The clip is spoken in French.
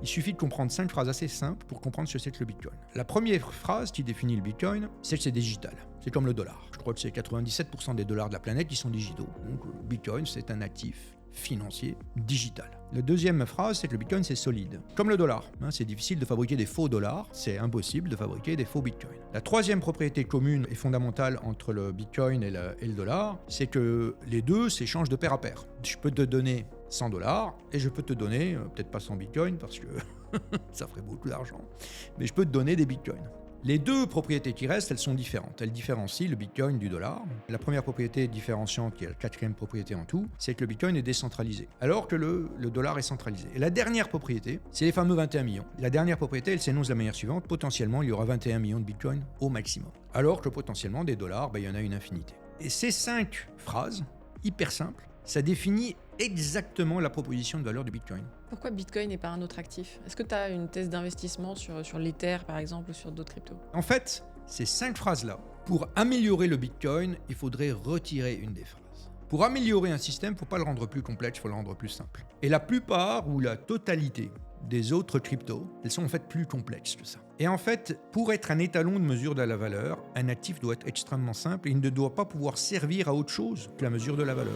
Il suffit de comprendre 5 phrases assez simples pour comprendre ce que c'est que le Bitcoin. La première phrase qui définit le Bitcoin, c'est que c'est digital. C'est comme le dollar. Je crois que c'est 97% des dollars de la planète qui sont digitaux. Donc le Bitcoin, c'est un actif financier digital. La deuxième phrase, c'est que le Bitcoin, c'est solide. Comme le dollar, c'est difficile de fabriquer des faux dollars, c'est impossible de fabriquer des faux Bitcoins. La troisième propriété commune et fondamentale entre le Bitcoin et le dollar, c'est que les deux s'échangent de pair à pair. Je peux te donner 100 dollars et je peux te donner, peut-être pas 100 Bitcoins parce que ça ferait beaucoup d'argent, mais je peux te donner des Bitcoins. Les deux propriétés qui restent, elles sont différentes. Elles différencient le Bitcoin du dollar. La première propriété différenciante, qui est la quatrième propriété en tout, c'est que le Bitcoin est décentralisé, alors que le dollar est centralisé. Et la dernière propriété, c'est les fameux 21 millions. La dernière propriété, elle s'énonce de la manière suivante. Potentiellement, il y aura 21 millions de Bitcoin au maximum. Alors que potentiellement, des dollars, il y en a une infinité. Et ces 5 phrases, hyper simples, ça définit exactement la proposition de valeur du Bitcoin. Pourquoi Bitcoin et pas un autre actif? Est-ce que tu as une thèse d'investissement sur l'Ether, par exemple, ou sur d'autres cryptos? En fait, ces 5 phrases-là, pour améliorer le Bitcoin, il faudrait retirer une des phrases. Pour améliorer un système, il ne faut pas le rendre plus complexe, il faut le rendre plus simple. Et la plupart ou la totalité des autres cryptos, elles sont en fait plus complexes que ça. Et en fait, pour être un étalon de mesure de la valeur, un actif doit être extrêmement simple et il ne doit pas pouvoir servir à autre chose que la mesure de la valeur.